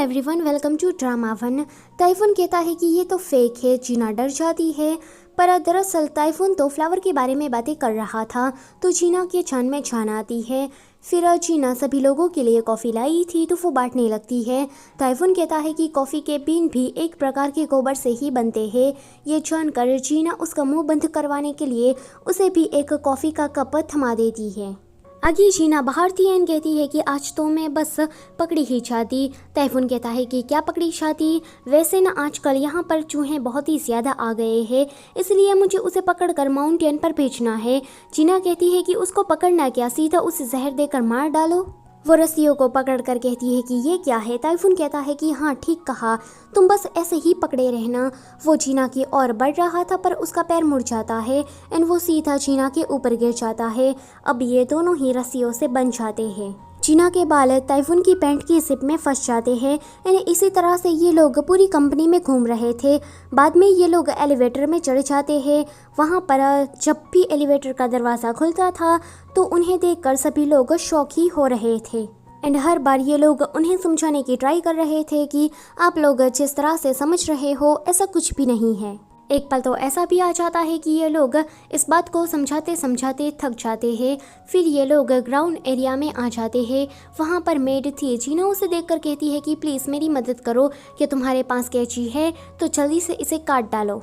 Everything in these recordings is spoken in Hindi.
Everyone, welcome to drama one. Typhoon कहता है कि ये तो फेक है। जीना डर जाती है, पर दरअसल टाइफून तो फ्लावर के बारे में बातें कर रहा था। तो जीना के जान में जान आती है। फिर जीना सभी लोगों के लिए कॉफ़ी लाई थी तो वो बांटने लगती है। टाइफून कहता है कि कॉफ़ी के बीन भी एक प्रकार के गोबर से ही बनते हैं। ये जानकर जीना उसका मुंह बंद करवाने के लिए उसे भी एक कॉफ़ी का कप थमा देती है। आगे जीना बाहर थी एंड कहती है कि आज तो मैं बस पकड़ी ही जाती। टाइफून कहता है कि क्या पकड़ी जाती? वैसे ना आजकल यहाँ पर चूहे बहुत ही ज़्यादा आ गए हैं, इसलिए मुझे उसे पकड़कर माउंटेन पर भेजना है। जीना कहती है कि उसको पकड़ना क्या, सीधा उसे जहर देकर मार डालो। वो रस्सियों को पकड़कर कहती है कि ये क्या है? टाइफून कहता है कि हाँ ठीक कहा, तुम बस ऐसे ही पकड़े रहना। वो जीना की ओर बढ़ रहा था पर उसका पैर मुड़ जाता है एंड वो सीधा जीना के ऊपर गिर जाता है। अब ये दोनों ही रस्सियों से बंध जाते हैं। जीना के बाल टाइफून की पैंट की जिप में फंस जाते हैं एंड इसी तरह से ये लोग पूरी कंपनी में घूम रहे थे। बाद में ये लोग एलिवेटर में चढ़ जाते हैं। वहाँ पर जब भी एलिवेटर का दरवाज़ा खुलता था तो उन्हें देखकर सभी लोग शॉक ही हो रहे थे एंड हर बार ये लोग उन्हें समझाने की ट्राई कर रहे थे कि आप लोग जिस तरह से समझ रहे हो ऐसा कुछ भी नहीं है। एक पल तो ऐसा भी आ जाता है कि ये लोग इस बात को समझाते समझाते थक जाते हैं। फिर ये लोग ग्राउंड एरिया में आ जाते हैं। वहाँ पर मेड थी। जीना उसे देखकर कहती है कि प्लीज़ मेरी मदद करो, कि तुम्हारे पास कैंची है तो जल्दी से इसे काट डालो।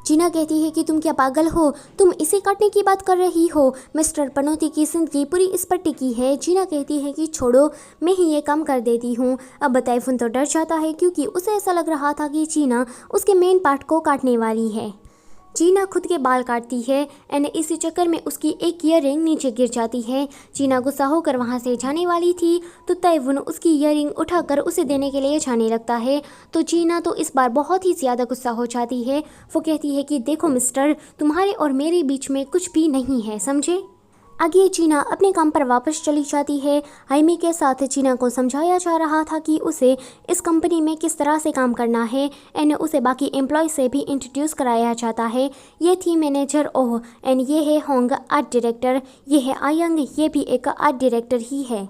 जीना कहती है कि तुम क्या पागल हो, तुम इसे काटने की बात कर रही हो? मिस्टर पनौती की जिंदगी पूरी इस पर टिकी है। जीना कहती है कि छोड़ो, मैं ही ये काम कर देती हूँ। अब टाइफून तो डर जाता है क्योंकि उसे ऐसा लग रहा था कि जीना उसके मेन पार्ट को काटने वाली है। जीना खुद के बाल काटती है एंड इसी चक्कर में उसकी एक ईयररिंग नीचे गिर जाती है। जीना गुस्सा होकर वहाँ से जाने वाली थी तो टाइफून उसकी ईयररिंग उठाकर उसे देने के लिए जाने लगता है। तो जीना तो इस बार बहुत ही ज़्यादा गुस्सा हो जाती है। वो कहती है कि देखो मिस्टर, तुम्हारे और मेरे बीच में कुछ भी नहीं है, समझे? आगे जीना अपने काम पर वापस चली जाती है। हाइमी के साथ जीना को समझाया जा रहा था कि उसे इस कंपनी में किस तरह से काम करना है एंड उसे बाकी एम्प्लॉय से भी इंट्रोड्यूस कराया जाता है। ये थी मैनेजर ओह एंड ये है होंग आर्ट डायरेक्टर, ये है आयंग, ये भी एक आर्ट डायरेक्टर ही है।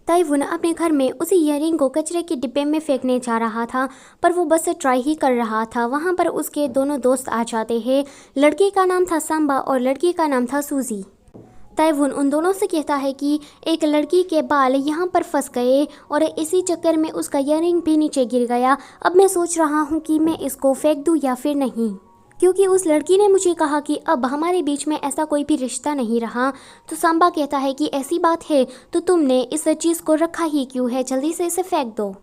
टाइफून अपने घर में उसी ईयररिंग को कचरे के डिब्बे में फेंकने जा रहा था पर वो बस ट्राई ही कर रहा था। वहाँ पर उसके दोनों दोस्त आ जाते हैं। लड़के का नाम था सांबा और लड़की का नाम था सूजी। टाइफून उन दोनों से कहता है कि एक लड़की के बाल यहाँ पर फंस गए और इसी चक्कर में उसका ईयररिंग भी नीचे गिर गया। अब मैं सोच रहा हूँ कि मैं इसको फेंक दूँ या फिर नहीं, क्योंकि उस लड़की ने मुझे कहा कि अब हमारे बीच में ऐसा कोई भी रिश्ता नहीं रहा। तो सांबा कहता है कि ऐसी बात है तो तुमने इस चीज़ को रखा ही क्यों है, जल्दी से इसे फेंक दो।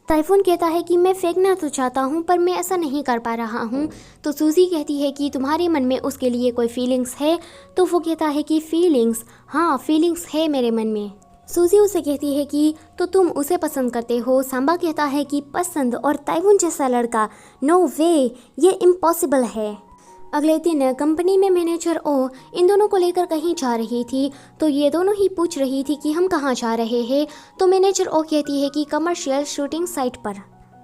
टाइफून कहता है कि मैं फेंकना तो चाहता हूँ पर मैं ऐसा नहीं कर पा रहा हूँ। तो सूजी कहती है कि तुम्हारे मन में उसके लिए कोई फीलिंग्स है? तो वो कहता है कि फीलिंग्स, हाँ फीलिंग्स है मेरे मन में। सूजी उसे कहती है कि तो तुम उसे पसंद करते हो? सांबा कहता है कि पसंद और टाइफून जैसा लड़का, नो वे, ये इम्पॉसिबल है। अगले दिन कंपनी में मैनेजर ओ इन दोनों को लेकर कहीं जा रही थी तो ये दोनों ही पूछ रही थी कि हम कहाँ जा रहे हैं। तो मैनेजर ओ कहती है कि कमर्शियल शूटिंग साइट पर।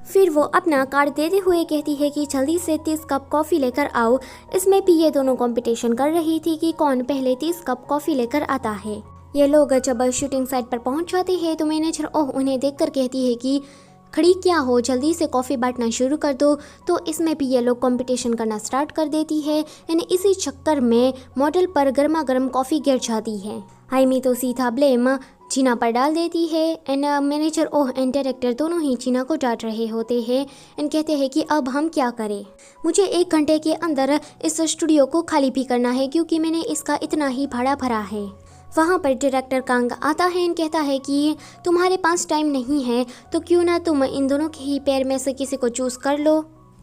फिर वो अपना कार्ड देते हुए कहती है कि जल्दी से 30 कप कॉफ़ी लेकर आओ। इसमें भी ये दोनों कंपटीशन कर रही थी कि कौन पहले 30 कप कॉफ़ी लेकर आता है। ये लोग जब शूटिंग साइट पर पहुंच जाते हैं तो मैनेजर ओह उन्हें देखकर कहती है कि खड़ी क्या हो, जल्दी से कॉफ़ी बांटना शुरू कर दो। तो इसमें भी ये लोग कंपटीशन करना स्टार्ट कर देती है एंड इसी चक्कर में मॉडल पर गर्मा गर्म कॉफ़ी गिर जाती है। हाइमी तो सीधा ब्लेम जीना पर डाल देती है and manager oh and director दोनों ही जीना को डांट रहे होते हैं एंड कहते हैं कि अब हम क्या करें, मुझे 1 घंटे के अंदर इस स्टूडियो को खाली भी करना है क्योंकि मैंने इसका इतना ही भाड़ा भरा है। वहाँ पर डायरेक्टर कांग आता है और कहता है कि तुम्हारे पास टाइम नहीं है तो क्यों ना तुम इन दोनों के ही पैर में से किसी को चूज़ कर लो।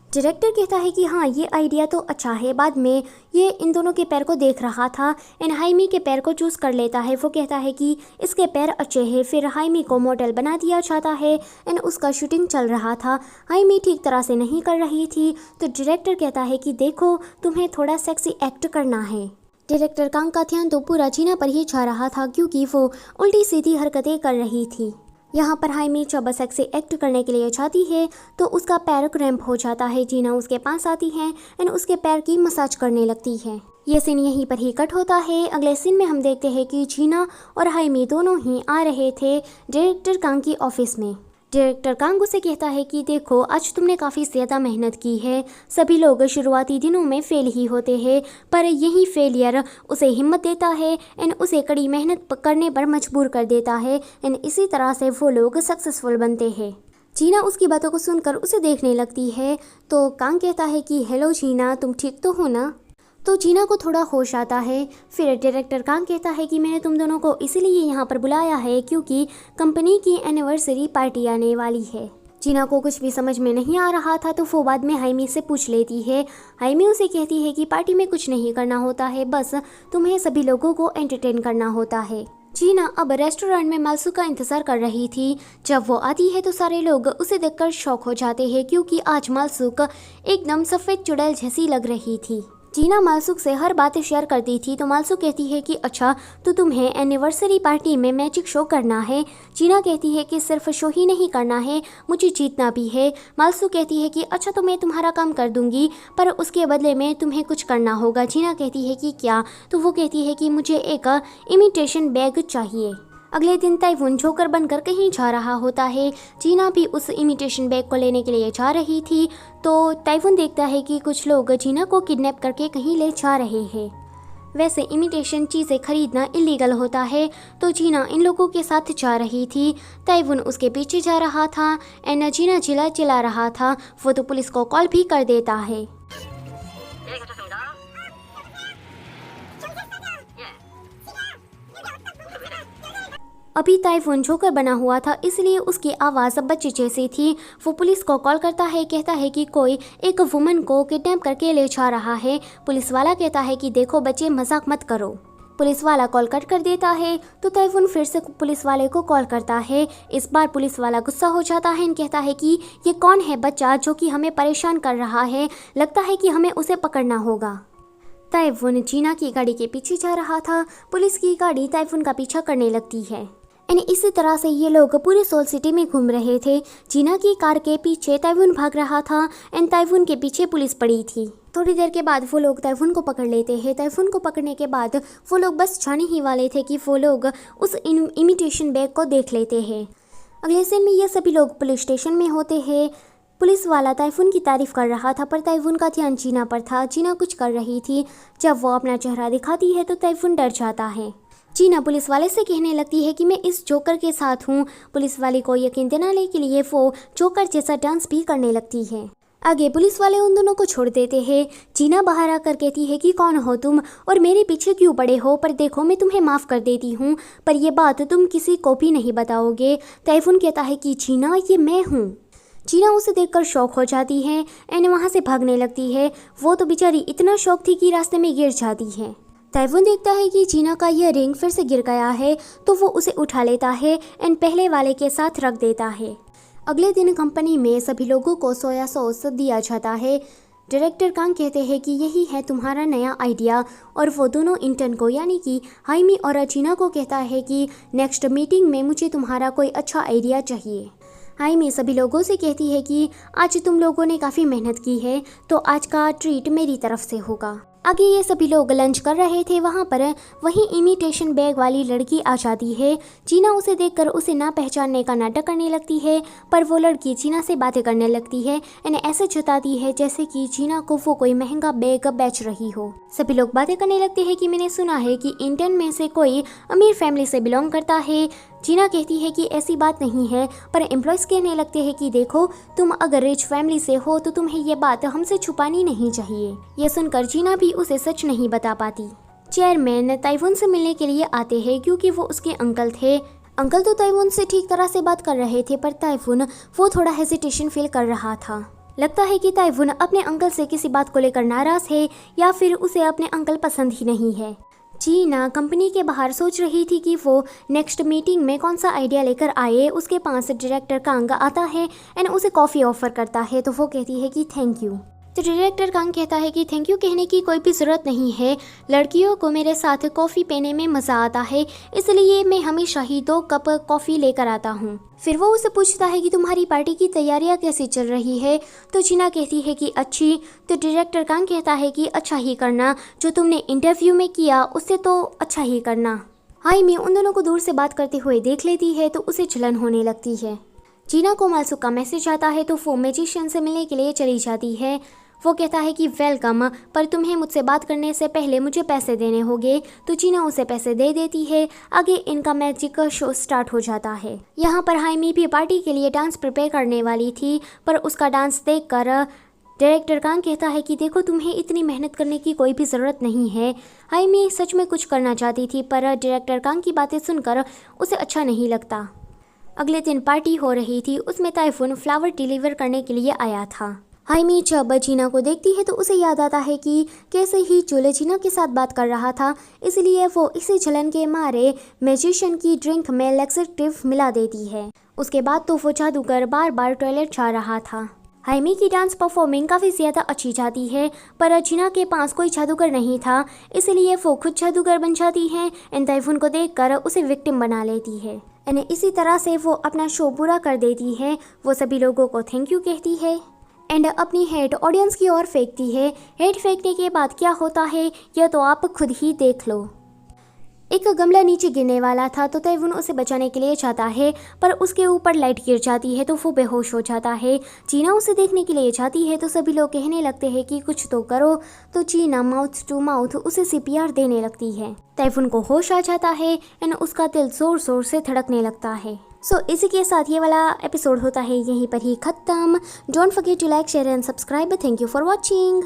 डायरेक्टर कहता है कि हाँ ये आइडिया तो अच्छा है। बाद में ये इन दोनों के पैर को देख रहा था एंड हाइमी के पैर को चूज़ कर लेता है। वो कहता है कि इसके पैर अच्छे हैं। फिर हाइमी को मॉडल बना दिया जाता है एंड उसका शूटिंग चल रहा था। हाइमी ठीक तरह से नहीं कर रही थी तो डायरेक्टर कहता है कि देखो तुम्हें थोड़ा सेक्सी एक्ट करना है। डायरेक्टर कांग का ध्यान तो पूरा जीना पर ही जा रहा था क्योंकि वो उल्टी सीधी हरकतें कर रही थी। यहाँ पर हाइमी जब सेक्सी एक्ट करने के लिए जाती है तो उसका पैर क्रैम्प हो जाता है। जीना उसके पास आती है एंड उसके पैर की मसाज करने लगती है। ये सीन यहीं पर ही कट होता है। अगले सीन में हम देखते हैं कि जीना और हाइमी दोनों ही आ रहे थे डायरेक्टर कांग की ऑफिस में। डायरेक्टर कांग उसे कहता है कि देखो आज तुमने काफ़ी ज़्यादा मेहनत की है। सभी लोग शुरुआती दिनों में फेल ही होते हैं, पर यही फेलियर उसे हिम्मत देता है एंड उसे कड़ी मेहनत करने पर मजबूर कर देता है एंड इसी तरह से वो लोग सक्सेसफुल बनते हैं। जीना उसकी बातों को सुनकर उसे देखने लगती है तो कांग कहता है कि हेलो जीना, तुम ठीक तो हो ना। तो जीना को थोड़ा होश आता है। फिर डायरेक्टर कांग कहता है कि मैंने तुम दोनों को इसीलिए यहाँ पर बुलाया है क्योंकि कंपनी की एनिवर्सरी पार्टी आने वाली है। जीना को कुछ भी समझ में नहीं आ रहा था तो वो बाद में हाइमी से पूछ लेती है। हाइमी उसे कहती है कि पार्टी में कुछ नहीं करना होता है, बस तुम्हें सभी लोगों को एंटरटेन करना होता है। जीना अब रेस्टोरेंट में मालसू का इंतजार कर रही थी। जब वो आती है तो सारे लोग उसे देखकर शॉक हो जाते हैं क्योंकि आज मालसूक एकदम सफ़ेद चुड़ैल जैसी लग रही थी। जीना मालसूक से हर बात शेयर करती थी तो मालसूक कहती है कि अच्छा तो तुम्हें एनिवर्सरी पार्टी में मैजिक शो करना है। जीना कहती है कि सिर्फ शो ही नहीं करना है, मुझे जीतना भी है। मालसूक कहती है कि अच्छा तो मैं तुम्हारा काम कर दूंगी पर उसके बदले में तुम्हें कुछ करना होगा। जीना कहती है कि क्या, तो वो कहती है कि मुझे एक इमिटेशन बैग चाहिए। अगले दिन ताइफून जोकर बनकर कहीं जा रहा होता है। जीना भी उस इमिटेशन बैग को लेने के लिए जा रही थी तो ताइफून देखता है कि कुछ लोग जीना को किडनैप करके कहीं ले जा रहे हैं। वैसे इमिटेशन चीज़ें खरीदना इलीगल होता है तो जीना इन लोगों के साथ जा रही थी। ताइफून उसके पीछे जा रहा था एंड जीना चिल्ला रहा था। वो तो पुलिस को कॉल भी कर देता है। अभी ताइफून जोकर बना हुआ था इसलिए उसकी आवाज़ बच्चे जैसी थी। वो पुलिस को कॉल करता है, कहता है कि कोई एक वुमन को किडनैप करके ले जा रहा है। पुलिस वाला कहता है कि देखो बच्चे, मजाक मत करो। पुलिस वाला कॉल कट कर देता है तो ताइफून फिर से पुलिस वाले को कॉल करता है। इस बार पुलिस वाला गुस्सा हो जाता है और कहता है कि ये कौन है बच्चा जो कि हमें परेशान कर रहा है, लगता है कि हमें उसे पकड़ना होगा। ताइफून जीना की गाड़ी के पीछे जा रहा था। पुलिस की गाड़ी ताइफून का पीछा करने लगती है एंड इसी तरह से ये लोग पूरे सोल सिटी में घूम रहे थे। जीना की कार के पीछे ताइफून भाग रहा था एंड ताइफून के पीछे पुलिस पड़ी थी। थोड़ी देर के बाद वो लोग ताइफून को पकड़ लेते हैं। ताइफून को पकड़ने के बाद वो लोग बस जाने ही वाले थे कि वो लोग उस इमिटेशन बैग को देख लेते हैं। अगले सीन में ये सभी लोग पुलिस स्टेशन में होते हैं। पुलिस वाला ताइफून की तारीफ कर रहा था पर ताइफून का ध्यान जीना पर था। जीना कुछ कर रही थी। जब वो अपना चेहरा दिखाती है तो ताइफून डर जाता है। जीना पुलिस वाले से कहने लगती है कि मैं इस जोकर के साथ हूँ। पुलिस वाले को यकीन दिलाने के लिए वो जोकर जैसा डांस भी करने लगती है। आगे पुलिस वाले उन दोनों को छोड़ देते हैं। जीना बाहर आकर कहती है कि कौन हो तुम और मेरे पीछे क्यों पड़े हो, पर देखो मैं तुम्हें माफ़ कर देती हूँ पर यह बात तुम किसी को भी नहीं बताओगे। ताइफून कहता है कि जीना ये मैं हूँ। जीना उसे देखकर शॉक हो जाती है एंड वहाँ से भागने लगती है। वो तो बेचारी इतना शॉक थी कि रास्ते में गिर जाती है। ताइफून देखता है कि जीना का यह रिंग फिर से गिर गया है तो वो उसे उठा लेता है एंड पहले वाले के साथ रख देता है। अगले दिन कंपनी में सभी लोगों को सोया सॉस दिया जाता है। डायरेक्टर कांग कहते हैं कि यही है तुम्हारा नया आइडिया और वो दोनों इंटर्न को यानी कि हाइमी और जीना को कहता है कि नेक्स्ट मीटिंग में मुझे तुम्हारा कोई अच्छा आइडिया चाहिए। हाइमी सभी लोगों से कहती है कि आज तुम लोगों ने काफ़ी मेहनत की है तो आज का ट्रीट मेरी तरफ से होगा। आगे ये सभी लोग लंच कर रहे थे, वहाँ पर वही इमिटेशन बैग वाली लड़की आ जाती है। जीना उसे देखकर उसे ना पहचानने का नाटक करने लगती है पर वो लड़की जीना से बातें करने लगती है एंड ऐसे जताती है जैसे कि जीना को वो कोई महंगा बैग बेच रही हो। सभी लोग बातें करने लगते हैं कि मैंने सुना है कि इंटर्न में से कोई अमीर फैमिली से बिलोंग करता है। जीना कहती है कि ऐसी बात नहीं है पर एम्प्लॉयज़ कहने लगते हैं कि देखो तुम अगर रिच फैमिली से हो तो तुम्हें ये बात हमसे छुपानी नहीं चाहिए। ये सुनकर जीना भी उसे सच नहीं बता पाती। चेयरमैन ताइफून से मिलने के लिए आते हैं क्योंकि वो उसके अंकल थे। अंकल तो ताइफून से ठीक तरह से बात कर रहे थे पर ताइफून वो थोड़ा हेजिटेशन फील कर रहा था। लगता है कि ताइफून अपने अंकल से किसी बात को लेकर नाराज़ है या फिर उसे अपने अंकल पसंद ही नहीं है। जीना कंपनी के बाहर सोच रही थी कि वो नेक्स्ट मीटिंग में कौन सा आइडिया लेकर आए। उसके पास डायरेक्टर कांग आता है एंड उसे कॉफ़ी ऑफर करता है तो वो कहती है कि थैंक यू। तो डायरेक्टर कांग कहता है कि थैंक यू कहने की कोई भी ज़रूरत नहीं है, लड़कियों को मेरे साथ कॉफ़ी पीने में मज़ा आता है इसलिए मैं हमेशा ही 2 कप कॉफ़ी लेकर आता हूँ। फिर वो उससे पूछता है कि तुम्हारी पार्टी की तैयारियां कैसी चल रही है तो जीना कहती है कि अच्छी। तो डायरेक्टर कांग कहता है कि अच्छा ही करना, जो तुमने इंटरव्यू में किया उससे तो अच्छा ही करना। हाइमी उन दोनों को दूर से बात करते हुए देख लेती है तो उसे जलन होने लगती है। जीना को मालसुक का मैसेज आता है तो वो मैजिशियन से मिलने के लिए चली जाती है। वो कहता है कि वेलकम, पर तुम्हें मुझसे बात करने से पहले मुझे पैसे देने होंगे। तो जीना उसे पैसे दे देती है। आगे इनका मैजिक शो स्टार्ट हो जाता है। यहाँ पर हाइमी भी पार्टी के लिए डांस प्रिपेयर करने वाली थी, पर उसका डांस देखकर डायरेक्टर कांग कहता है कि देखो, तुम्हें इतनी मेहनत करने की कोई भी ज़रूरत नहीं है। हाइमी सच में कुछ करना चाहती थी, पर डायरेक्टर कांग की बातें सुनकर उसे अच्छा नहीं लगता। अगले दिन पार्टी हो रही थी, उसमें ताइफून फ्लावर डिलीवर करने के लिए आया था। हाइमी जब जीना को देखती है तो उसे याद आता है कि कैसे ही चूले जीना के साथ बात कर रहा था, इसलिए वो इसी जलन के मारे मैजिशियन की ड्रिंक में लैक्सेटिव मिला देती है। उसके बाद तो वो जादूगर बार बार टॉयलेट जा रहा था। हाइमी की डांस परफॉर्मिंग काफ़ी ज़्यादा अच्छी जाती है, पर जीना के पास कोई जादूगर नहीं था, इसलिए वो खुद जादूगर बन जाती है एंड ताइफून को देखकर उसे विक्टिम बना लेती है। एंड इसी तरह से वो अपना शो पूरा कर देती है। वो सभी लोगों को थैंक यू कहती है एंड अपनी हेड ऑडियंस की ओर फेंकती है। हेड फेंकने के बाद क्या होता है यह तो आप खुद ही देख लो। एक गमला नीचे गिरने वाला था तो ताइफून उसे बचाने के लिए जाता है, पर उसके ऊपर लाइट गिर जाती है तो वो बेहोश हो जाता है। जीना उसे देखने के लिए जाती है तो सभी लोग कहने लगते हैं कि कुछ तो करो, तो जीना माउथ टू माउथ उसे CPR देने लगती है। ताइफून को होश आ जाता है एंड उसका दिल जोर जोर से धड़कने लगता है। सो इसी के साथ ये वाला एपिसोड होता है यहीं पर ही खत्म। Don't forget to like, share and subscribe. Thank you for watching.